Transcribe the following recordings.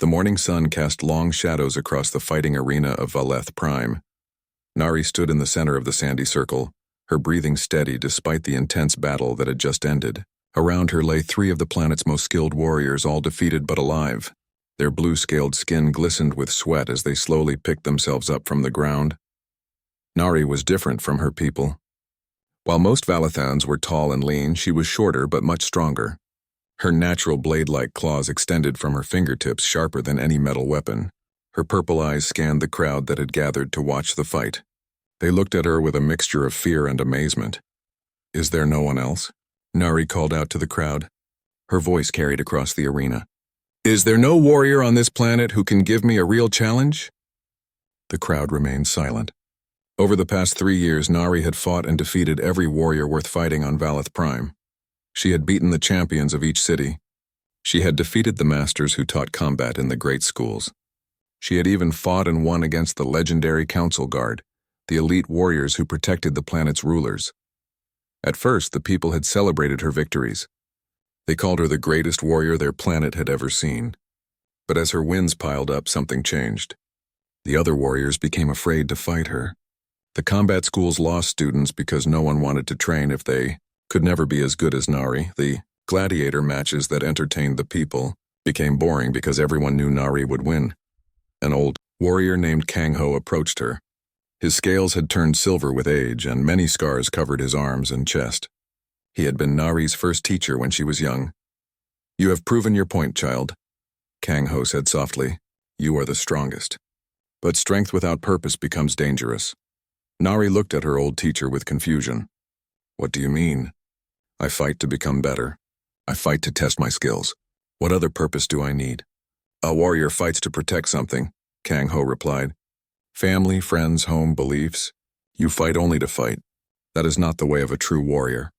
The morning sun cast long shadows across the fighting arena of Valeth Prime. Nari stood in the center of the sandy circle, her breathing steady despite the intense battle that had just ended. Around her lay 3 of the planet's most skilled warriors, all defeated but alive. Their blue-scaled skin glistened with sweat as they slowly picked themselves up from the ground. Nari was different from her people. While most Valethans were tall and lean, she was shorter but much stronger. Her natural blade-like claws extended from her fingertips, sharper than any metal weapon. Her purple eyes scanned the crowd that had gathered to watch the fight. They looked at her with a mixture of fear and amazement. "Is there no one else?" Nari called out to the crowd. Her voice carried across the arena. "Is there no warrior on this planet who can give me a real challenge?" The crowd remained silent. Over the past 3 years, Nari had fought and defeated every warrior worth fighting on Valeth Prime. She had beaten the champions of each city. She had defeated the masters who taught combat in the great schools. She had even fought and won against the legendary Council Guard, the elite warriors who protected the planet's rulers. At first, the people had celebrated her victories. They called her the greatest warrior their planet had ever seen. But as her wins piled up, something changed. The other warriors became afraid to fight her. The combat schools lost students because no one wanted to train if they could never be as good as Nari. The gladiator matches that entertained the people became boring because everyone knew Nari would win. An old warrior named Kang Ho approached her. His scales had turned silver with age, and many scars covered his arms and chest. He had been Nari's first teacher when she was young. "You have proven your point, child," Kang Ho said softly. "You are the strongest. But strength without purpose becomes dangerous." Nari looked at her old teacher with confusion. "What do you mean?" "I fight to become better. I fight to test my skills. What other purpose do I need?" "A warrior fights to protect something," Kang Ho replied. "Family, friends, home, beliefs. You fight only to fight. That is not the way of a true warrior."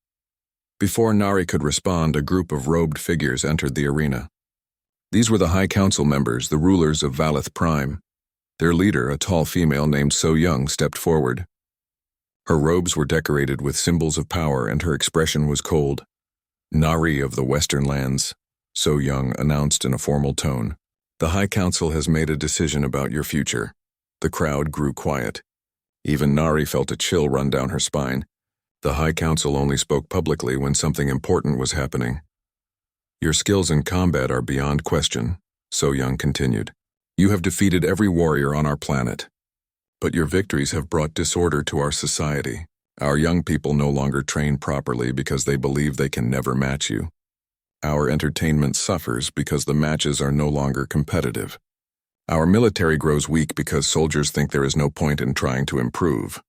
Before Nari could respond, a group of robed figures entered the arena. These were the High Council members, the rulers of Valeth Prime. Their leader, a tall female named So Young, stepped forward. Her robes were decorated with symbols of power, and her expression was cold. "Nari of the Western Lands," So Young announced in a formal tone. "The High Council has made a decision about your future." The crowd grew quiet. Even Nari felt a chill run down her spine. The High Council only spoke publicly when something important was happening. "Your skills in combat are beyond question," So Young continued. "You have defeated every warrior on our planet. But your victories have brought disorder to our society. Our young people no longer train properly because they believe they can never match you. Our entertainment suffers because the matches are no longer competitive. Our military grows weak because soldiers think there is no point in trying to improve."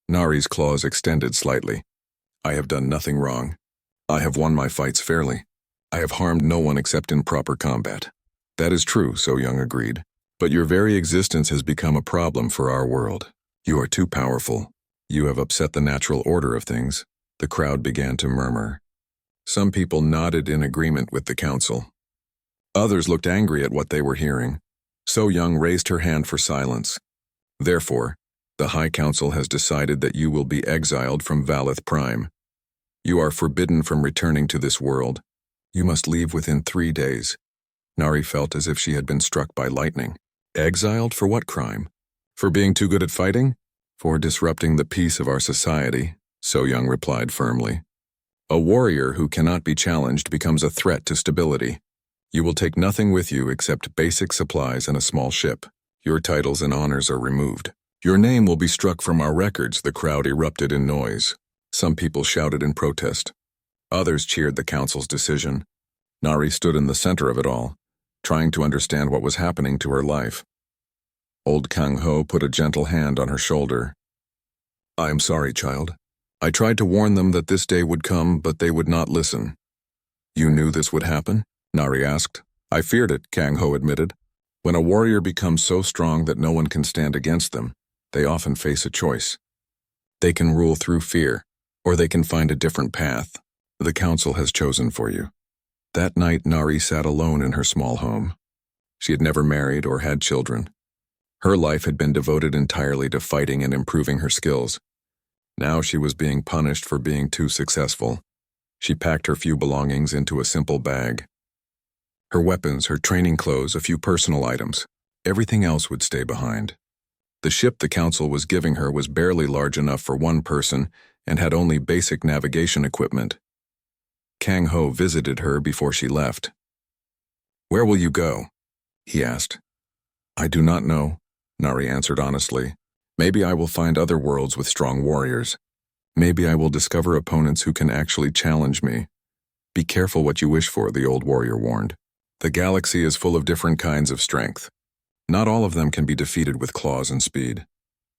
Nari's claws extended slightly. "I have done nothing wrong. I have won my fights fairly. I have harmed no one except in proper combat." "That is true," So Young agreed. "But your very existence has become a problem for our world. You are too powerful. You have upset the natural order of things." The crowd began to murmur. Some people nodded in agreement with the council. Others looked angry at what they were hearing. So Young raised her hand for silence. "Therefore, the High Council has decided that you will be exiled from Valeth Prime. You are forbidden from returning to this world. You must leave within 3 days." Nari felt as if she had been struck by lightning. "Exiled for what crime? For being too good at fighting? For disrupting the peace of our society," So Young replied firmly. "A warrior who cannot be challenged becomes a threat to stability. You will take nothing with you except basic supplies and a small ship. Your titles and honors are removed. Your name will be struck from our records." The crowd erupted in noise. Some people shouted in protest. Others cheered the council's decision. Nari stood in the center of it all, trying to understand what was happening to her life. Old Kang Ho put a gentle hand on her shoulder. "I am sorry, child. I tried to warn them that this day would come, but they would not listen." "You knew this would happen?" Nari asked. "I feared it," Kang Ho admitted. "When a warrior becomes so strong that no one can stand against them, they often face a choice. They can rule through fear, or they can find a different path. The council has chosen for you." That night, Nari sat alone in her small home. She had never married or had children. Her life had been devoted entirely to fighting and improving her skills. Now she was being punished for being too successful. She packed her few belongings into a simple bag. Her weapons, her training clothes, a few personal items. Everything else would stay behind. The ship the Council was giving her was barely large enough for one person and had only basic navigation equipment. Kang Ho visited her before she left. "Where will you go?" he asked. "I do not know," Nari answered honestly. "Maybe I will find other worlds with strong warriors. Maybe I will discover opponents who can actually challenge me." "Be careful what you wish for," the old warrior warned. "The galaxy is full of different kinds of strength. Not all of them can be defeated with claws and speed."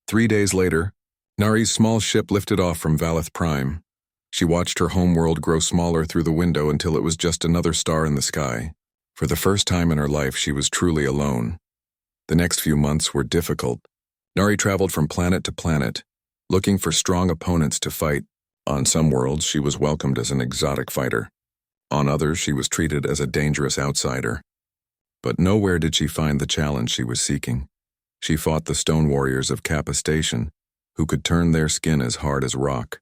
3 days later, Nari's small ship lifted off from Valeth Prime. She watched her homeworld grow smaller through the window until it was just another star in the sky. For the first time in her life, she was truly alone. The next few months were difficult. Nari traveled from planet to planet, looking for strong opponents to fight. On some worlds, she was welcomed as an exotic fighter. On others, she was treated as a dangerous outsider. But nowhere did she find the challenge she was seeking. She fought the stone warriors of Kappa Station, who could turn their skin as hard as rock.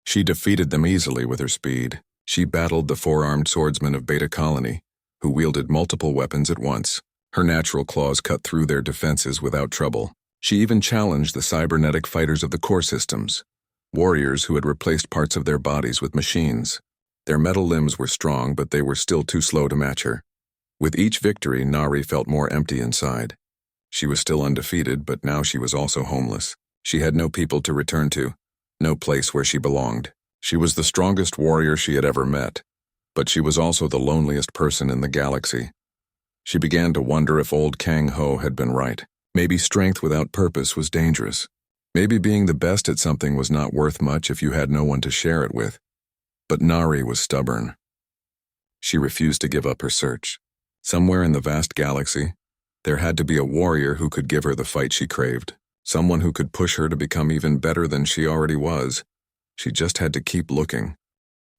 She defeated them easily with her speed. She battled the four-armed swordsmen of Beta Colony, who wielded multiple weapons at once. Her natural claws cut through their defenses without trouble. She even challenged the cybernetic fighters of the core systems, warriors who had replaced parts of their bodies with machines. Their metal limbs were strong, but they were still too slow to match her. With each victory, Nari felt more empty inside. She was still undefeated, but now she was also homeless. She had no people to return to, no place where she belonged. She was the strongest warrior she had ever met, but she was also the loneliest person in the galaxy. She began to wonder if old Kang Ho had been right. Maybe strength without purpose was dangerous. Maybe being the best at something was not worth much if you had no one to share it with. But Nari was stubborn. She refused to give up her search. Somewhere in the vast galaxy, there had to be a warrior who could give her the fight she craved. Someone who could push her to become even better than she already was. She just had to keep looking.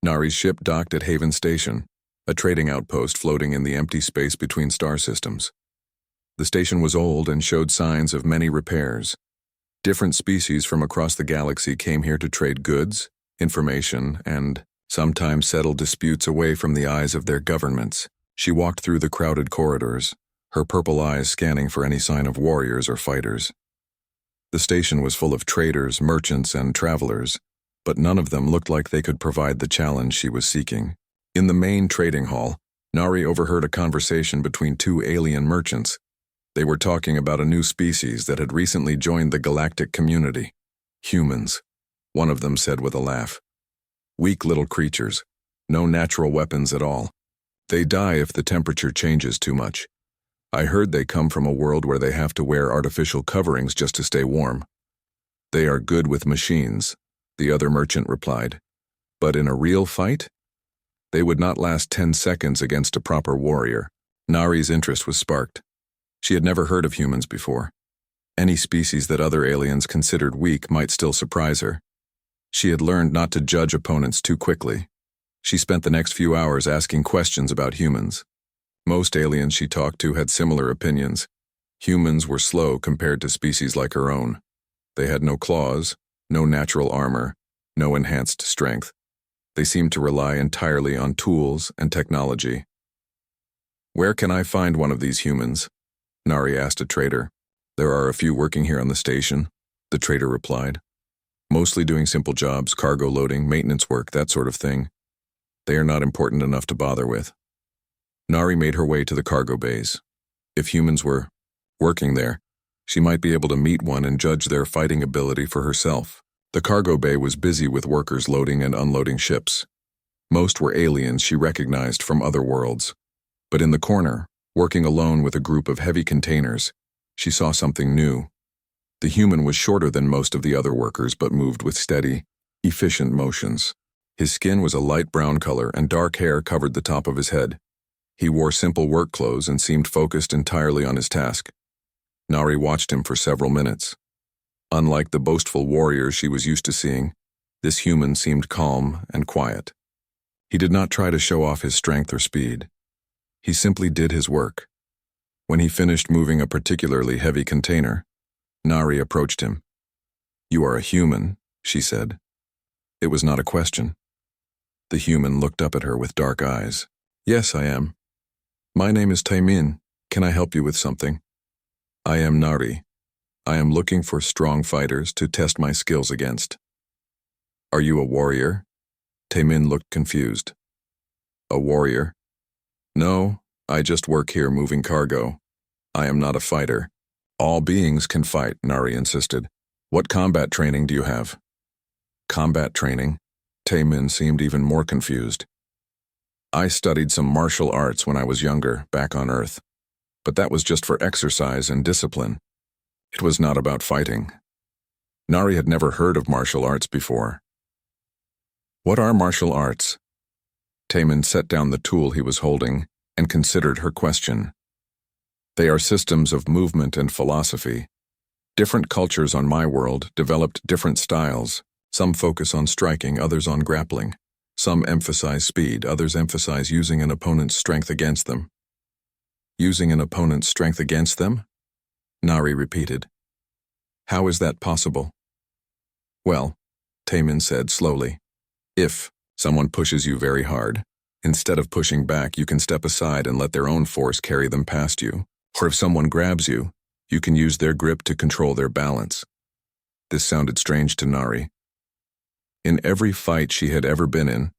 Nari's ship docked at Haven Station, a trading outpost floating in the empty space between star systems. The station was old and showed signs of many repairs. Different species from across the galaxy came here to trade goods, information, and sometimes settle disputes away from the eyes of their governments. She walked through the crowded corridors, her purple eyes scanning for any sign of warriors or fighters. The station was full of traders, merchants, and travelers, but none of them looked like they could provide the challenge she was seeking. In the main trading hall, Nari overheard a conversation between two alien merchants. They were talking about a new species that had recently joined the galactic community. Humans, one of them said with a laugh. Weak little creatures, no natural weapons at all. They die if the temperature changes too much. I heard they come from a world where they have to wear artificial coverings just to stay warm. They are good with machines, the other merchant replied. But in a real fight? They would not last 10 seconds against a proper warrior. Nari's interest was sparked. She had never heard of humans before. Any species that other aliens considered weak might still surprise her. She had learned not to judge opponents too quickly. She spent the next few hours asking questions about humans. Most aliens she talked to had similar opinions. Humans were slow compared to species like her own. They had no claws, no natural armor, no enhanced strength. They seemed to rely entirely on tools and technology. "Where can I find one of these humans?" Nari asked a trader. "There are a few working here on the station," the trader replied. "Mostly doing simple jobs, cargo loading, maintenance work, that sort of thing. They are not important enough to bother with." Nari made her way to the cargo bays. If humans were working there, she might be able to meet one and judge their fighting ability for herself. The cargo bay was busy with workers loading and unloading ships. Most were aliens she recognized from other worlds. But in the corner, working alone with a group of heavy containers, she saw something new. The human was shorter than most of the other workers but moved with steady, efficient motions. His skin was a light brown color and dark hair covered the top of his head. He wore simple work clothes and seemed focused entirely on his task. Nari watched him for several minutes. Unlike the boastful warriors she was used to seeing, this human seemed calm and quiet. He did not try to show off his strength or speed. He simply did his work. When he finished moving a particularly heavy container, Nari approached him. "You are a human," she said. It was not a question. The human looked up at her with dark eyes. "Yes, I am." My name is Taimin. Can I help you with something? I am Nari. I am looking for strong fighters to test my skills against. Are you a warrior? Taimin looked confused. A warrior? No, I just work here moving cargo. I am not a fighter. All beings can fight, Nari insisted. What combat training do you have? Combat training? Taimin seemed even more confused. I studied some martial arts when I was younger, back on Earth. But that was just for exercise and discipline. It was not about fighting. Nari had never heard of martial arts before. What are martial arts? Taimin set down the tool he was holding and considered her question. They are systems of movement and philosophy. Different cultures on my world developed different styles. Some focus on striking, others on grappling. Some emphasize speed, others emphasize using an opponent's strength against them. Using an opponent's strength against them? Nari repeated. How is that possible? Well, Taimin said slowly, if someone pushes you very hard, instead of pushing back, you can step aside and let their own force carry them past you. Or if someone grabs you, you can use their grip to control their balance. This sounded strange to Nari. In every fight she had ever been in,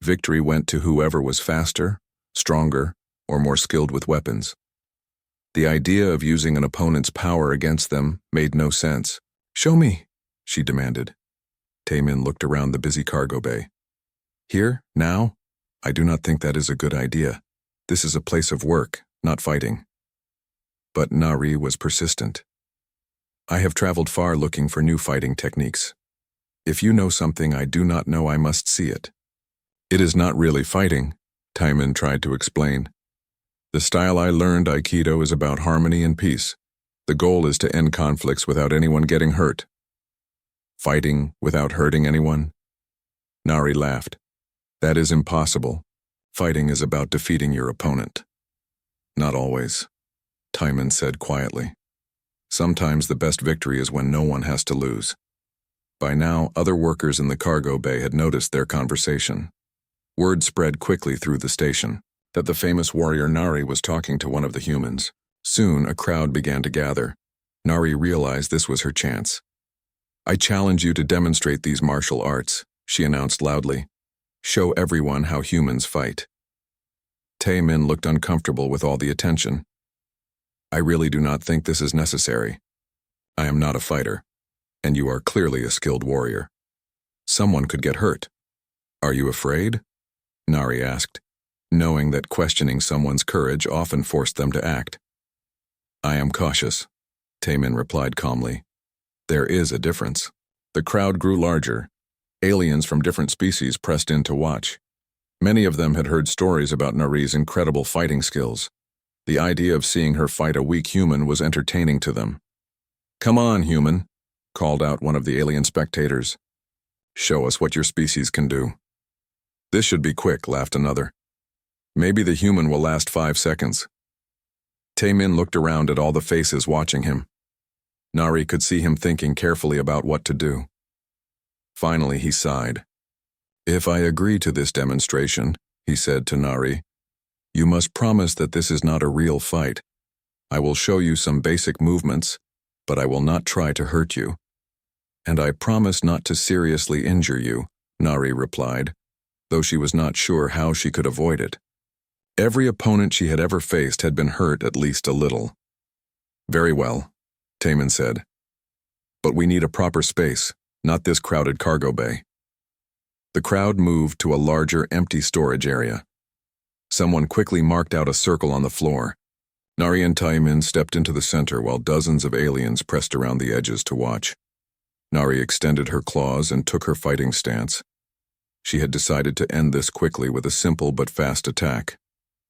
victory went to whoever was faster, stronger, or more skilled with weapons. The idea of using an opponent's power against them made no sense. Show me, she demanded. Taimin looked around the busy cargo bay. Here, now? I do not think that is a good idea. This is a place of work, not fighting. But Nari was persistent. I have traveled far looking for new fighting techniques. If you know something I do not know, I must see it. It is not really fighting, Taimin tried to explain. The style I learned, Aikido, is about harmony and peace. The goal is to end conflicts without anyone getting hurt. Fighting without hurting anyone? Nari laughed. That is impossible. Fighting is about defeating your opponent. Not always, Taimin said quietly. Sometimes the best victory is when no one has to lose. By now, other workers in the cargo bay had noticed their conversation. Word spread quickly through the station that the famous warrior Nari was talking to one of the humans. Soon, a crowd began to gather. Nari realized this was her chance. I challenge you to demonstrate these martial arts, she announced loudly. Show everyone how humans fight. Taimin looked uncomfortable with all the attention. I really do not think this is necessary. I am not a fighter, and you are clearly a skilled warrior. Someone could get hurt. Are you afraid? Nari asked, knowing that questioning someone's courage often forced them to act. I am cautious, Taimin replied calmly. There is a difference. The crowd grew larger. Aliens from different species pressed in to watch. Many of them had heard stories about Nari's incredible fighting skills. The idea of seeing her fight a weak human was entertaining to them. Come on, human, called out one of the alien spectators. Show us what your species can do. This should be quick, laughed another. Maybe the human will last 5 seconds. Taimin looked around at all the faces watching him. Nari could see him thinking carefully about what to do. Finally, he sighed. If I agree to this demonstration, he said to Nari, you must promise that this is not a real fight. I will show you some basic movements, but I will not try to hurt you. And I promise not to seriously injure you, Nari replied, though she was not sure how she could avoid it. Every opponent she had ever faced had been hurt at least a little. Very well, Taimin said. But we need a proper space, not this crowded cargo bay. The crowd moved to a larger, empty storage area. Someone quickly marked out a circle on the floor. Nari and Taimin stepped into the center while dozens of aliens pressed around the edges to watch. Nari extended her claws and took her fighting stance. She had decided to end this quickly with a simple but fast attack.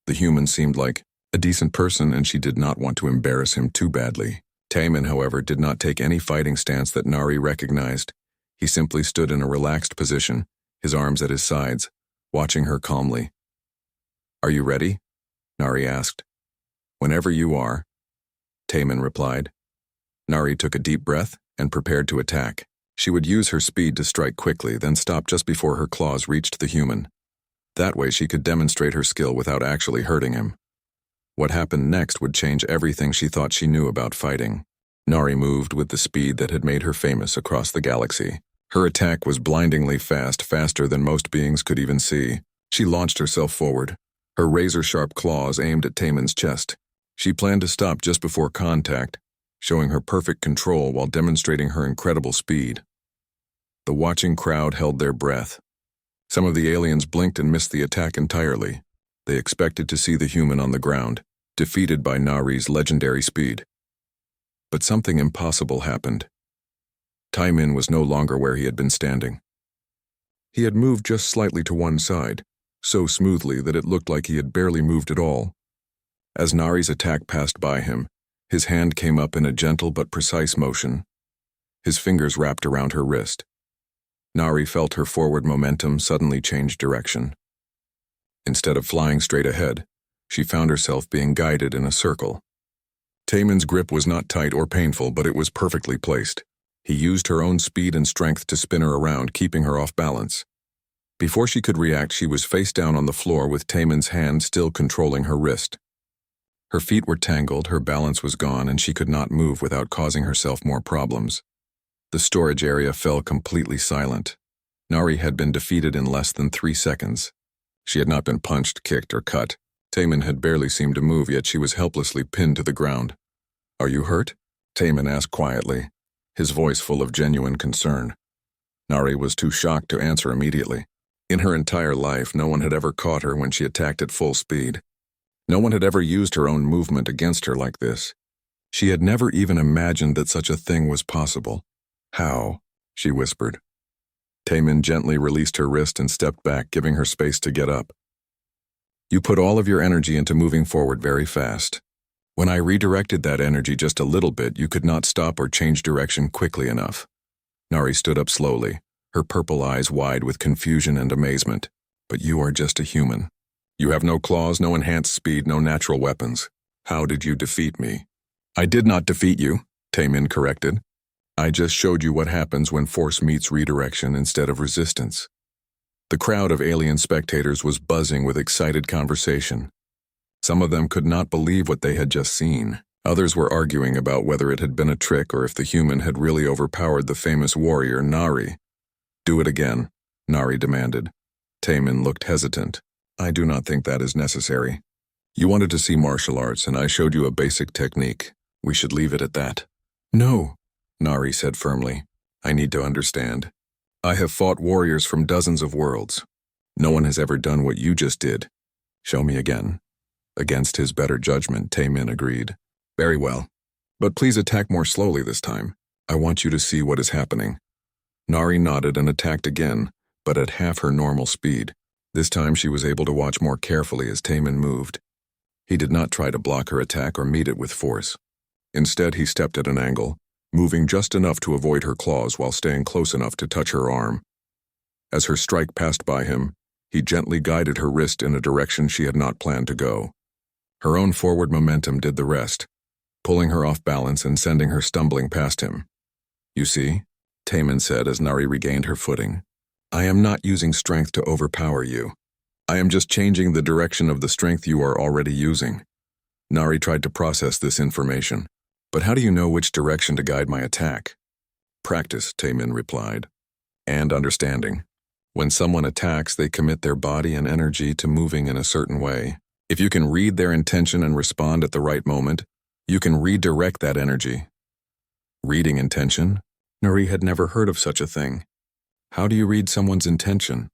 The human seemed like a decent person, and she did not want to embarrass him too badly. Taimin, however, did not take any fighting stance that Nari recognized. He simply stood in a relaxed position, his arms at his sides, watching her calmly. Are you ready? Nari asked. Whenever you are, Taimin replied. Nari took a deep breath and prepared to attack. She would use her speed to strike quickly, then stop just before her claws reached the human. That way she could demonstrate her skill without actually hurting him. What happened next would change everything she thought she knew about fighting. Nari moved with the speed that had made her famous across the galaxy. Her attack was blindingly fast, faster than most beings could even see. She launched herself forward, her razor-sharp claws aimed at Taemin's chest. She planned to stop just before contact, showing her perfect control while demonstrating her incredible speed. The watching crowd held their breath. Some of the aliens blinked and missed the attack entirely. They expected to see the human on the ground, defeated by Nari's legendary speed. But something impossible happened. Taemin was no longer where he had been standing. He had moved just slightly to one side, so smoothly that it looked like he had barely moved at all. As Nari's attack passed by him, his hand came up in a gentle but precise motion. His fingers wrapped around her wrist. Nari felt her forward momentum suddenly change direction. Instead of flying straight ahead, she found herself being guided in a circle. Taemin's grip was not tight or painful, but it was perfectly placed. He used her own speed and strength to spin her around, keeping her off balance. Before she could react, she was face down on the floor with Taemin's hand still controlling her wrist. Her feet were tangled, her balance was gone, and she could not move without causing herself more problems. The storage area fell completely silent. Nari had been defeated in less than 3 seconds. She had not been punched, kicked, or cut. Taemin had barely seemed to move, yet she was helplessly pinned to the ground. "Are you hurt?" Taemin asked quietly, his voice full of genuine concern. Nari was too shocked to answer immediately. In her entire life, no one had ever caught her when she attacked at full speed. No one had ever used her own movement against her like this. She had never even imagined that such a thing was possible. "How?" she whispered. Taemin gently released her wrist and stepped back, giving her space to get up. "You put all of your energy into moving forward very fast. When I redirected that energy just a little bit, you could not stop or change direction quickly enough." Nari stood up slowly, her purple eyes wide with confusion and amazement. "But you are just a human. You have no claws, no enhanced speed, no natural weapons. How did you defeat me?" "I did not defeat you," Taemin corrected. "I just showed you what happens when force meets redirection instead of resistance." The crowd of alien spectators was buzzing with excited conversation. Some of them could not believe what they had just seen. Others were arguing about whether it had been a trick or if the human had really overpowered the famous warrior Nari. "Do it again," Nari demanded. Taemin looked hesitant. "I do not think that is necessary. You wanted to see martial arts, and I showed you a basic technique. We should leave it at that." "No," Nari said firmly. "I need to understand. I have fought warriors from dozens of worlds. No one has ever done what you just did. Show me again." Against his better judgment, Taemin agreed. "Very well. But please attack more slowly this time. I want you to see what is happening." Nari nodded and attacked again, but at half her normal speed. This time she was able to watch more carefully as Taemin moved. He did not try to block her attack or meet it with force. Instead, he stepped at an angle, moving just enough to avoid her claws while staying close enough to touch her arm. As her strike passed by him, he gently guided her wrist in a direction she had not planned to go. Her own forward momentum did the rest, pulling her off balance and sending her stumbling past him. "You see," Taemin said as Nari regained her footing, "I am not using strength to overpower you. I am just changing the direction of the strength you are already using." Nari tried to process this information. "But how do you know which direction to guide my attack?" "Practice," Taemin replied. "And understanding. When someone attacks, they commit their body and energy to moving in a certain way. If you can read their intention and respond at the right moment, you can redirect that energy." Reading intention? Nari had never heard of such a thing. "How do you read someone's intention?"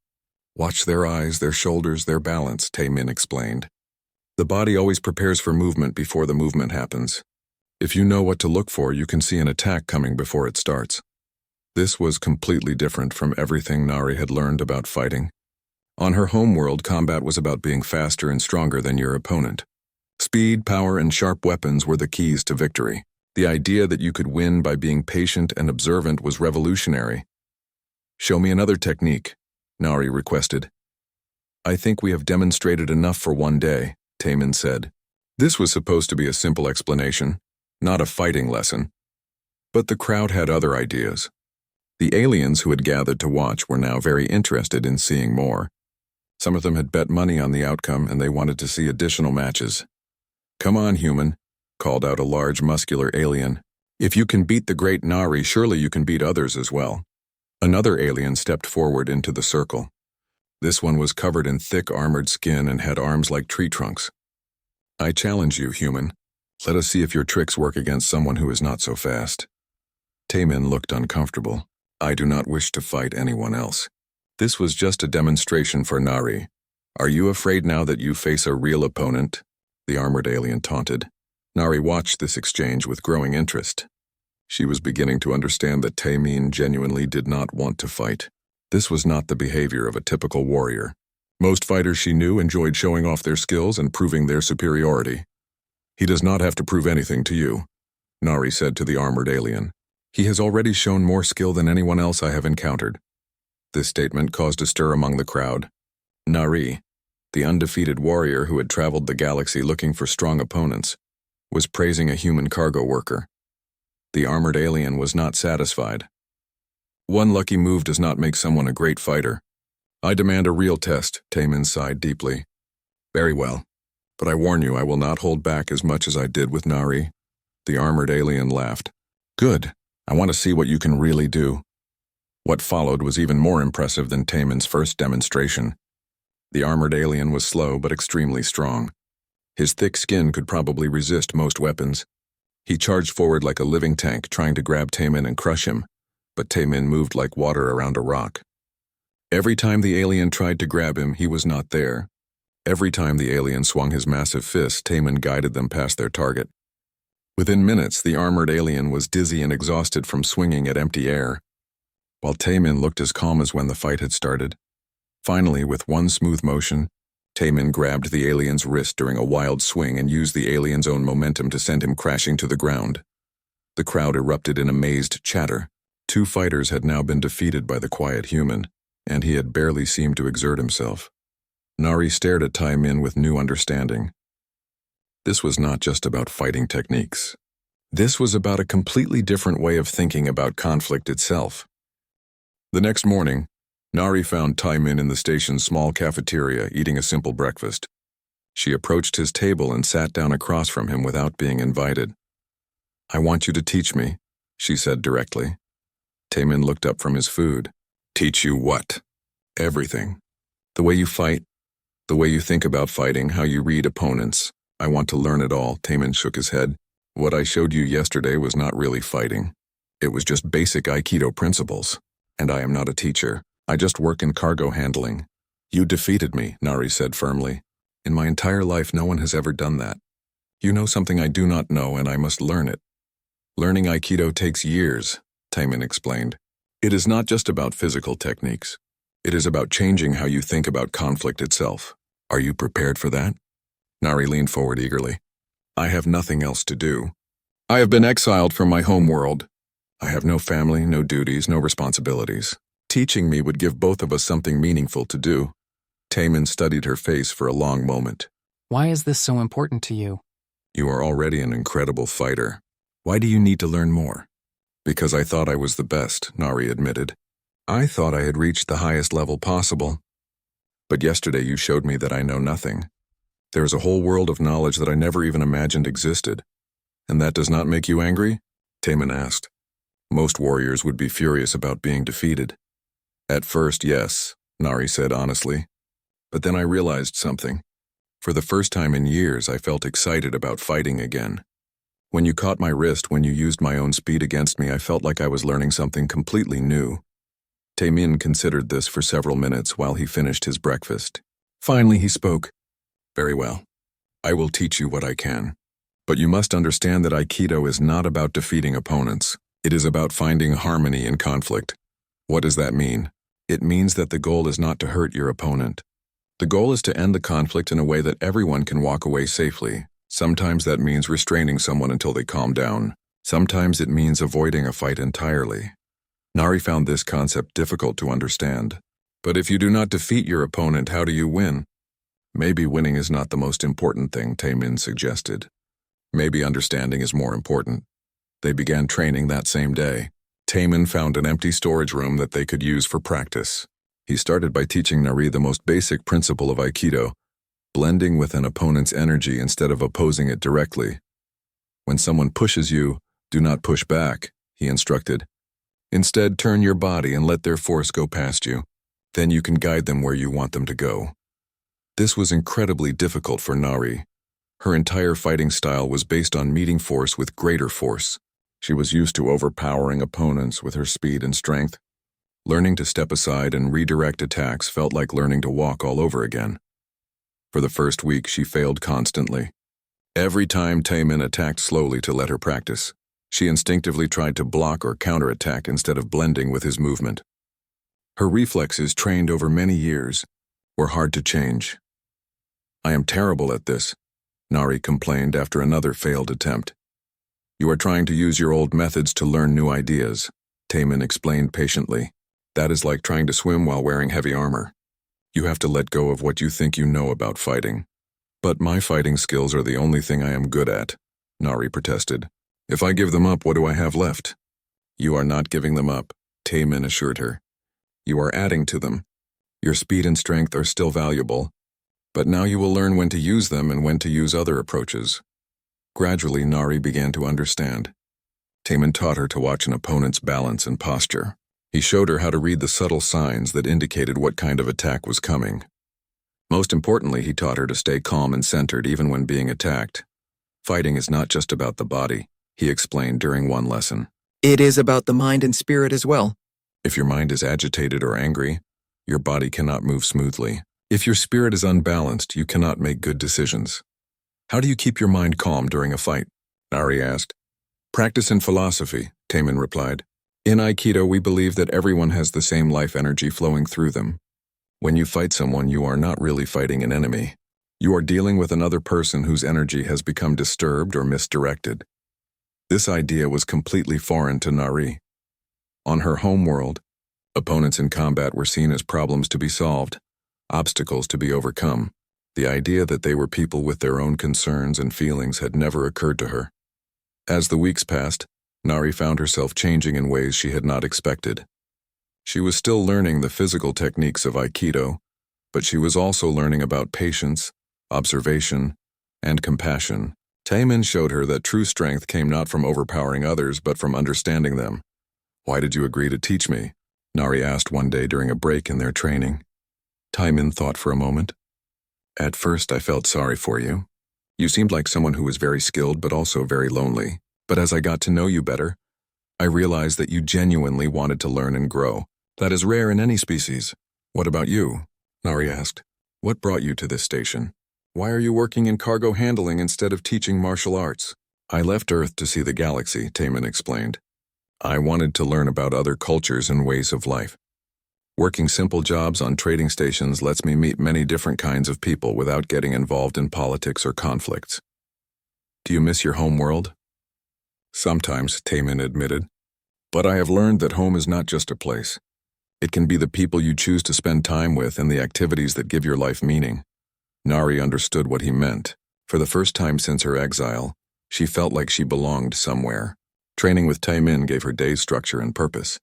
"Watch their eyes, their shoulders, their balance," Taemin explained. "The body always prepares for movement before the movement happens. If you know what to look for, you can see an attack coming before it starts." This was completely different from everything Nari had learned about fighting. On her homeworld, combat was about being faster and stronger than your opponent. Speed, power, and sharp weapons were the keys to victory. The idea that you could win by being patient and observant was revolutionary. "Show me another technique," Nari requested. "I think we have demonstrated enough for one day," Taemin said. This was supposed to be a simple explanation, not a fighting lesson. But the crowd had other ideas. The aliens who had gathered to watch were now very interested in seeing more. Some of them had bet money on the outcome, and they wanted to see additional matches. "Come on, human," called out a large, muscular alien. "If you can beat the great Nari, surely you can beat others as well." Another alien stepped forward into the circle. This one was covered in thick armored skin and had arms like tree trunks. "I challenge you, human. Let us see if your tricks work against someone who is not so fast." Taemin looked uncomfortable. "I do not wish to fight anyone else. This was just a demonstration for Nari. Are you afraid now that you face a real opponent?" the armored alien taunted. Nari watched this exchange with growing interest. She was beginning to understand that Taemin genuinely did not want to fight. This was not the behavior of a typical warrior. Most fighters she knew enjoyed showing off their skills and proving their superiority. "He does not have to prove anything to you," Nari said to the armored alien. "He has already shown more skill than anyone else I have encountered." This statement caused a stir among the crowd. Nari, the undefeated warrior who had traveled the galaxy looking for strong opponents, was praising a human cargo worker. The armored alien was not satisfied. "One lucky move does not make someone a great fighter. I demand a real test," Taemin sighed deeply. "Very well, but I warn you I will not hold back as much as I did with Nari." The armored alien laughed. "Good. I want to see what you can really do." What followed was even more impressive than Taemin's first demonstration. The armored alien was slow but extremely strong. His thick skin could probably resist most weapons. He charged forward like a living tank, trying to grab Taemin and crush him, but Taemin moved like water around a rock. Every time the alien tried to grab him, he was not there. Every time the alien swung his massive fist, Taemin guided them past their target. Within minutes, the armored alien was dizzy and exhausted from swinging at empty air, while Taemin looked as calm as when the fight had started. Finally, with one smooth motion, Taemin grabbed the alien's wrist during a wild swing and used the alien's own momentum to send him crashing to the ground. The crowd erupted in amazed chatter. Two fighters had now been defeated by the quiet human, and he had barely seemed to exert himself. Nari stared at Taemin with new understanding. This was not just about fighting techniques. This was about a completely different way of thinking about conflict itself. The next morning, Nari found Taemin in the station's small cafeteria eating a simple breakfast. She approached his table and sat down across from him without being invited. "I want you to teach me," she said directly. Taemin looked up from his food. "Teach you what?" "Everything. The way you fight, the way you think about fighting, how you read opponents. I want to learn it all." Taemin shook his head. "What I showed you yesterday was not really fighting. It was just basic Aikido principles. And I am not a teacher. I just work in cargo handling." "You defeated me," Nari said firmly. "In my entire life, no one has ever done that. You know something I do not know, and I must learn it." "Learning Aikido takes years," Taemin explained. "It is not just about physical techniques. It is about changing how you think about conflict itself. Are you prepared for that?" Nari leaned forward eagerly. "I have nothing else to do. I have been exiled from my home world. I have no family, no duties, no responsibilities. Teaching me would give both of us something meaningful to do." Taemin studied her face for a long moment. "Why is this so important to you?" "You are already an incredible fighter. Why do you need to learn more?" "Because I thought I was the best," Nari admitted. "I thought I had reached the highest level possible. But yesterday you showed me that I know nothing. There is a whole world of knowledge that I never even imagined existed. And that does not make you angry?" Taemin asked. Most warriors would be furious about being defeated. "At first, yes," Nari said honestly. "But then I realized something. For the first time in years, I felt excited about fighting again. When you caught my wrist, when you used my own speed against me, I felt like I was learning something completely new." Taemin considered this for several minutes while he finished his breakfast. Finally, he spoke. "Very well. I will teach you what I can. But you must understand that Aikido is not about defeating opponents. It is about finding harmony in conflict." "What does that mean?" "It means that the goal is not to hurt your opponent. The goal is to end the conflict in a way that everyone can walk away safely. Sometimes that means restraining someone until they calm down. Sometimes it means avoiding a fight entirely." Nari found this concept difficult to understand. "But if you do not defeat your opponent, how do you win?" "Maybe winning is not the most important thing," Taemin suggested. "Maybe understanding is more important." They began training that same day. Taemin found an empty storage room that they could use for practice. He started by teaching Nari the most basic principle of Aikido, blending with an opponent's energy instead of opposing it directly. When someone pushes you, do not push back, he instructed. Instead, turn your body and let their force go past you. Then you can guide them where you want them to go. This was incredibly difficult for Nari. Her entire fighting style was based on meeting force with greater force. She was used to overpowering opponents with her speed and strength. Learning to step aside and redirect attacks felt like learning to walk all over again. For the first week, she failed constantly. Every time Taemin attacked slowly to let her practice, she instinctively tried to block or counterattack instead of blending with his movement. Her reflexes, trained over many years, were hard to change. "I am terrible at this," Nari complained after another failed attempt. "You are trying to use your old methods to learn new ideas," Taemin explained patiently. "That is like trying to swim while wearing heavy armor. You have to let go of what you think you know about fighting." "But my fighting skills are the only thing I am good at," Nari protested. "If I give them up, what do I have left?" "You are not giving them up," Taemin assured her. "You are adding to them. Your speed and strength are still valuable, but now you will learn when to use them and when to use other approaches." Gradually, Nari began to understand. Taemin taught her to watch an opponent's balance and posture. He showed her how to read the subtle signs that indicated what kind of attack was coming. Most importantly, he taught her to stay calm and centered even when being attacked. "Fighting is not just about the body," he explained during one lesson. "It is about the mind and spirit as well." "If your mind is agitated or angry, your body cannot move smoothly. If your spirit is unbalanced, you cannot make good decisions." "How do you keep your mind calm during a fight?" Nari asked. "Practice and philosophy," Taemin replied. "In Aikido, we believe that everyone has the same life energy flowing through them. When you fight someone, you are not really fighting an enemy. You are dealing with another person whose energy has become disturbed or misdirected." This idea was completely foreign to Nari. On her home world, opponents in combat were seen as problems to be solved, obstacles to be overcome. The idea that they were people with their own concerns and feelings had never occurred to her. As the weeks passed, Nari found herself changing in ways she had not expected. She was still learning the physical techniques of Aikido, but she was also learning about patience, observation, and compassion. Taemin showed her that true strength came not from overpowering others, but from understanding them. "Why did you agree to teach me?" Nari asked one day during a break in their training. Taemin thought for a moment. "At first, I felt sorry for you. You seemed like someone who was very skilled but also very lonely. But as I got to know you better, I realized that you genuinely wanted to learn and grow. That is rare in any species." "What about you?" Nari asked. "What brought you to this station? Why are you working in cargo handling instead of teaching martial arts?" "I left Earth to see the galaxy," Taemin explained. "I wanted to learn about other cultures and ways of life. Working simple jobs on trading stations lets me meet many different kinds of people without getting involved in politics or conflicts." "Do you miss your home world?" "Sometimes," Taemin admitted. "But I have learned that home is not just a place. It can be the people you choose to spend time with and the activities that give your life meaning." Nari understood what he meant. For the first time since her exile, she felt like she belonged somewhere. Training with Taemin gave her days structure and purpose.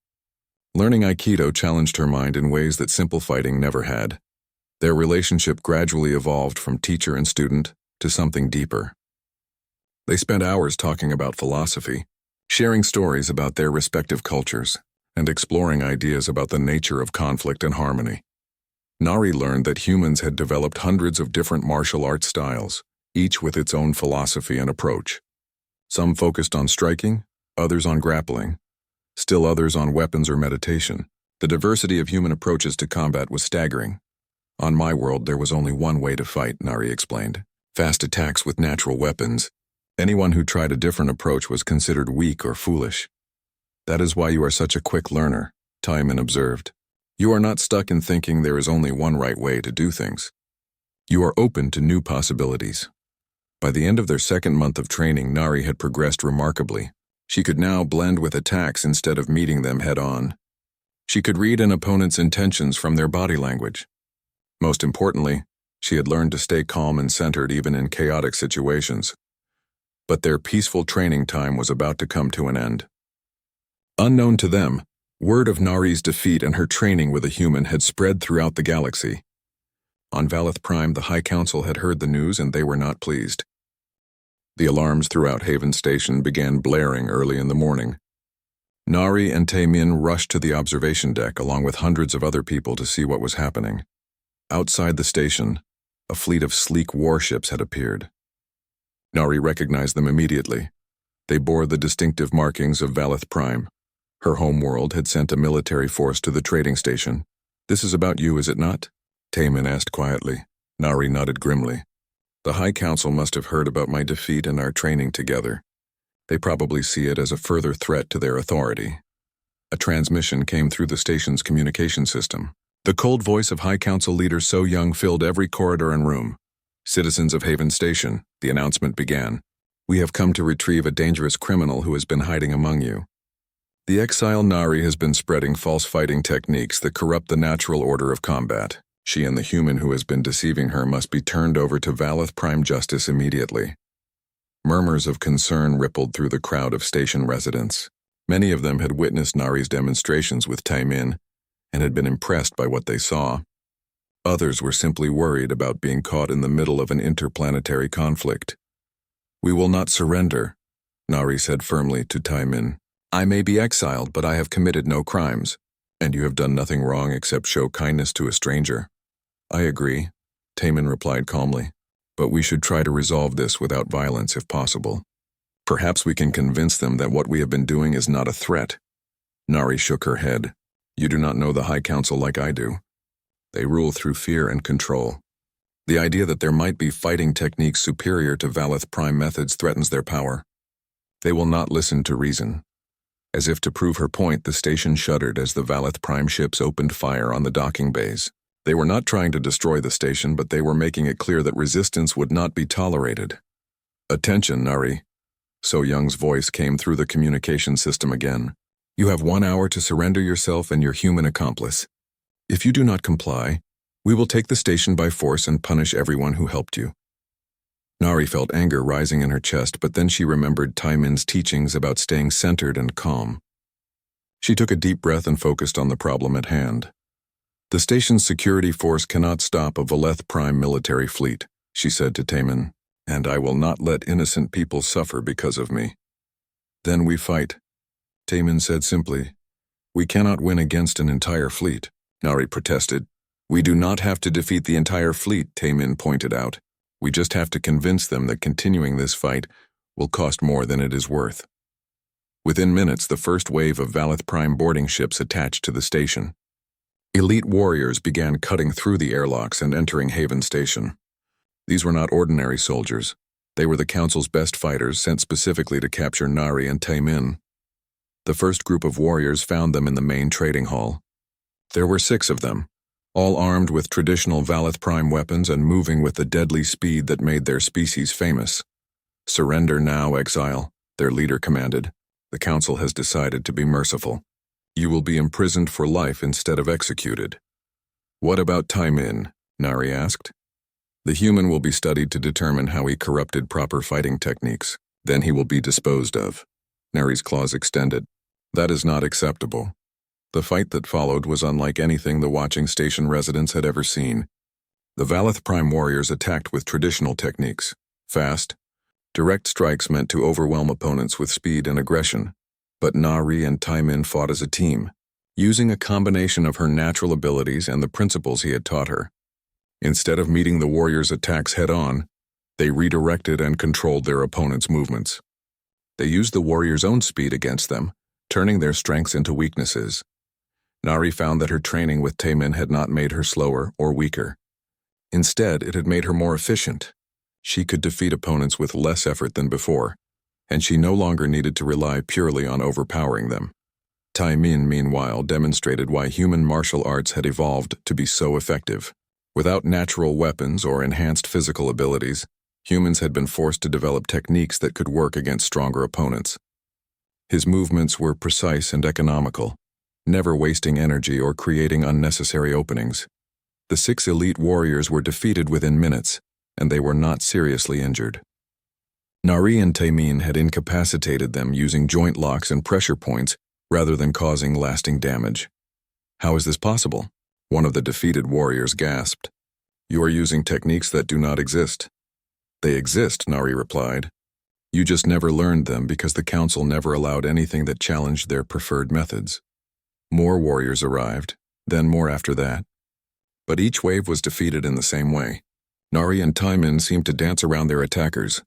Learning Aikido challenged her mind in ways that simple fighting never had. Their relationship gradually evolved from teacher and student to something deeper. They spent hours talking about philosophy, sharing stories about their respective cultures, and exploring ideas about the nature of conflict and harmony. Nari learned that humans had developed hundreds of different martial arts styles, each with its own philosophy and approach. Some focused on striking, others on grappling, still others on weapons or meditation. The diversity of human approaches to combat was staggering. "On my world, there was only one way to fight," Nari explained. "Fast attacks with natural weapons. Anyone who tried a different approach was considered weak or foolish." "That is why you are such a quick learner," Taemin observed. "You are not stuck in thinking there is only one right way to do things. You are open to new possibilities." By the end of their second month of training, Nari had progressed remarkably. She could now blend with attacks instead of meeting them head-on. She could read an opponent's intentions from their body language. Most importantly, she had learned to stay calm and centered even in chaotic situations. But their peaceful training time was about to come to an end. Unknown to them, word of Nari's defeat and her training with a human had spread throughout the galaxy. On Valeth Prime, the High Council had heard the news and they were not pleased. The alarms throughout Haven Station began blaring early in the morning. Nari and Taemin rushed to the observation deck along with hundreds of other people to see what was happening. Outside the station, a fleet of sleek warships had appeared. Nari recognized them immediately. They bore the distinctive markings of Valeth Prime. Her homeworld had sent a military force to the trading station. "This is about you, is it not?" Taemin asked quietly. Nari nodded grimly. "The High Council must have heard about my defeat and our training together. They probably see it as a further threat to their authority." A transmission came through the station's communication system. The cold voice of High Council leader So Young filled every corridor and room. "Citizens of Haven Station," the announcement began. "We have come to retrieve a dangerous criminal who has been hiding among you. The exile Nari has been spreading false fighting techniques that corrupt the natural order of combat. She and the human who has been deceiving her must be turned over to Valeth Prime Justice immediately." Murmurs of concern rippled through the crowd of station residents. Many of them had witnessed Nari's demonstrations with Taemin and had been impressed by what they saw. Others were simply worried about being caught in the middle of an interplanetary conflict. "We will not surrender," Nari said firmly to Taemin. "I may be exiled, but I have committed no crimes, and you have done nothing wrong except show kindness to a stranger." "I agree," Taemin replied calmly, "but we should try to resolve this without violence if possible. Perhaps we can convince them that what we have been doing is not a threat." Nari shook her head. "You do not know the High Council like I do. They rule through fear and control. The idea that there might be fighting techniques superior to Valeth Prime methods threatens their power. They will not listen to reason." As if to prove her point, the station shuddered as the Valeth Prime ships opened fire on the docking bays. They were not trying to destroy the station, but they were making it clear that resistance would not be tolerated. "Attention, Nari." So Young's voice came through the communication system again. "You have 1 hour to surrender yourself and your human accomplice. If you do not comply, we will take the station by force and punish everyone who helped you." Nari felt anger rising in her chest, but then she remembered Taemin's teachings about staying centered and calm. She took a deep breath and focused on the problem at hand. "The station's security force cannot stop a Valeth Prime military fleet," she said to Taemin, "and I will not let innocent people suffer because of me." "Then we fight," Taemin said simply. "We cannot win against an entire fleet," Nari protested. "We do not have to defeat the entire fleet," Taemin pointed out. "We just have to convince them that continuing this fight will cost more than it is worth." Within minutes, the first wave of Valeth Prime boarding ships attached to the station. Elite warriors began cutting through the airlocks and entering Haven Station. These were not ordinary soldiers. They were the Council's best fighters sent specifically to capture Nari and Taemin. The first group of warriors found them in the main trading hall. There were 6 of them, all armed with traditional Valeth Prime weapons and moving with the deadly speed that made their species famous. "Surrender now, exile," their leader commanded. "The Council has decided to be merciful. You will be imprisoned for life instead of executed." "What about Taemin?" Nari asked. "The human will be studied to determine how he corrupted proper fighting techniques. Then he will be disposed of." Nari's claws extended. "That is not acceptable." The fight that followed was unlike anything the watching station residents had ever seen. The Valeth Prime warriors attacked with traditional techniques. Fast, direct strikes meant to overwhelm opponents with speed and aggression. But Nari and Taemin fought as a team, using a combination of her natural abilities and the principles he had taught her. Instead of meeting the warriors' attacks head-on, they redirected and controlled their opponents' movements. They used the warriors' own speed against them, turning their strengths into weaknesses. Nari found that her training with Taemin had not made her slower or weaker. Instead, it had made her more efficient. She could defeat opponents with less effort than before, and she no longer needed to rely purely on overpowering them. Taemin, meanwhile, demonstrated why human martial arts had evolved to be so effective. Without natural weapons or enhanced physical abilities, humans had been forced to develop techniques that could work against stronger opponents. His movements were precise and economical, never wasting energy or creating unnecessary openings. The 6 elite warriors were defeated within minutes, and they were not seriously injured. Nari and Taemin had incapacitated them using joint locks and pressure points rather than causing lasting damage. "How is this possible?" one of the defeated warriors gasped. You are using techniques that do not exist. They exist, Nari replied. You just never learned them because the council never allowed anything that challenged their preferred methods. More warriors arrived, then more after that. But each wave was defeated in the same way. Nari and Taimin seemed to dance around their attackers,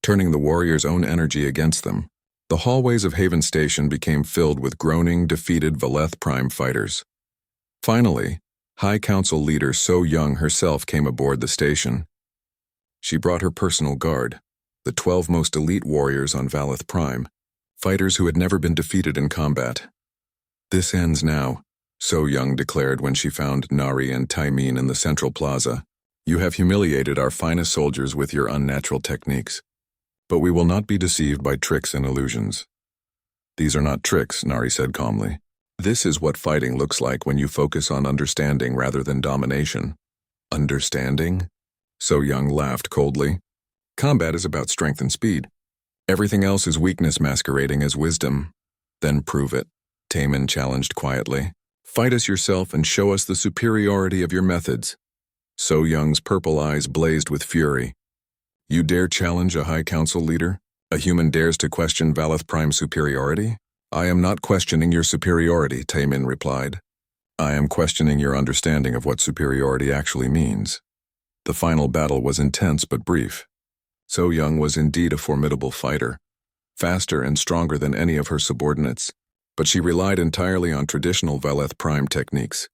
turning the warriors' own energy against them. The hallways of Haven Station became filled with groaning, defeated Valeth Prime fighters. Finally, High Council leader So Young herself came aboard the station. She brought her personal guard, the 12 most elite warriors on Valeth Prime, fighters who had never been defeated in combat. This ends now, So Young declared when she found Nari and Taimin in the central plaza. You have humiliated our finest soldiers with your unnatural techniques. But we will not be deceived by tricks and illusions. These are not tricks, Nari said calmly. This is what fighting looks like when you focus on understanding rather than domination. Understanding? So Young laughed coldly. Combat is about strength and speed. Everything else is weakness masquerading as wisdom. Then prove it, Taimin challenged quietly. Fight us yourself and show us the superiority of your methods. So Young's purple eyes blazed with fury. You dare challenge a High Council leader? A human dares to question Valeth Prime's superiority? I am not questioning your superiority, Taimin replied. I am questioning your understanding of what superiority actually means. The final battle was intense but brief. So Young was indeed a formidable fighter, faster and stronger than any of her subordinates, but she relied entirely on traditional Valeth Prime techniques,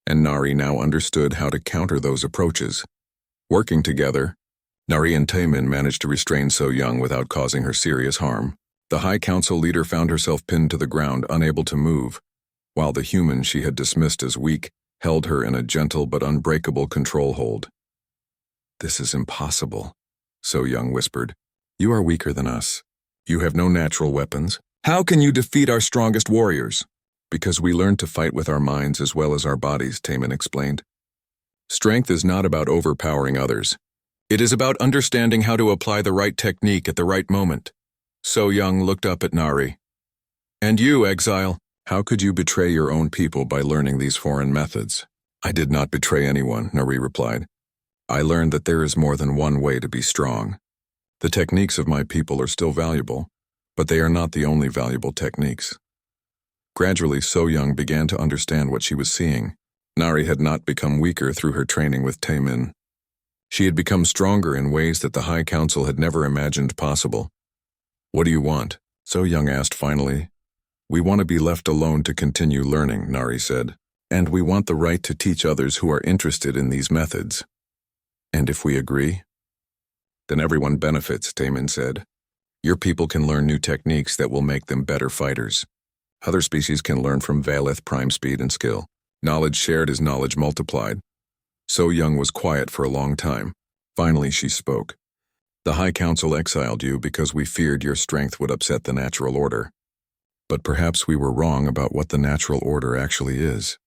and Nari now understood how to counter those approaches. Working together, Nari and Taimin managed to restrain So Young without causing her serious harm. The High Council leader found herself pinned to the ground, unable to move, while the human she had dismissed as weak held her in a gentle but unbreakable control hold. This is impossible, So Young whispered. You are weaker than us. You have no natural weapons. How can you defeat our strongest warriors? Because we learned to fight with our minds as well as our bodies, Taimin explained. Strength is not about overpowering others. It is about understanding how to apply the right technique at the right moment. So Young looked up at Nari. And you, Exile, how could you betray your own people by learning these foreign methods? I did not betray anyone, Nari replied. I learned that there is more than one way to be strong. The techniques of my people are still valuable, but they are not the only valuable techniques. Gradually, So Young began to understand what she was seeing. Nari had not become weaker through her training with Taimin. She had become stronger in ways that the High Council had never imagined possible. What do you want? So Young asked finally. We want to be left alone to continue learning, Nari said. And we want the right to teach others who are interested in these methods. And if we agree? Then everyone benefits, Taimin said. Your people can learn new techniques that will make them better fighters. Other species can learn from Valeth Prime speed and skill. Knowledge shared is knowledge multiplied. So Young was quiet for a long time. Finally she spoke. The High Council exiled you because we feared your strength would upset the natural order. But perhaps we were wrong about what the natural order actually is.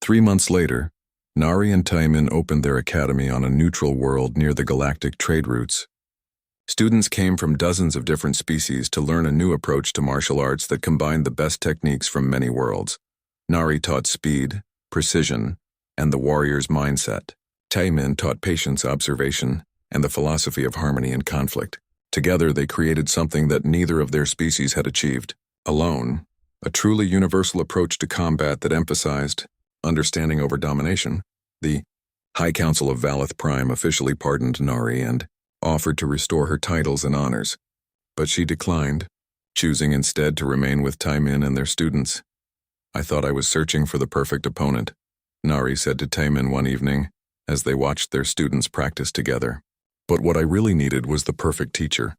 3 months later, Nari and Taimin opened their academy on a neutral world near the galactic trade routes. Students came from dozens of different species to learn a new approach to martial arts that combined the best techniques from many worlds. Nari taught speed, precision, and the warrior's mindset. Taimin taught patience, observation, and the philosophy of harmony and conflict. Together they created something that neither of their species had achieved. Alone, a truly universal approach to combat that emphasized understanding over domination. The High Council of Valeth Prime officially pardoned Nari and offered to restore her titles and honors, but she declined, choosing instead to remain with Taimin and their students. I thought I was searching for the perfect opponent, Nari said to Taimin one evening as they watched their students practice together. But what I really needed was the perfect teacher.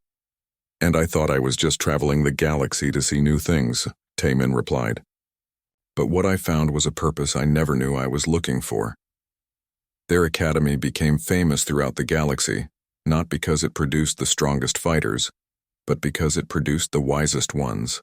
And I thought I was just traveling the galaxy to see new things, Taimin replied. But what I found was a purpose I never knew I was looking for. Their academy became famous throughout the galaxy, not because it produced the strongest fighters, but because it produced the wisest ones.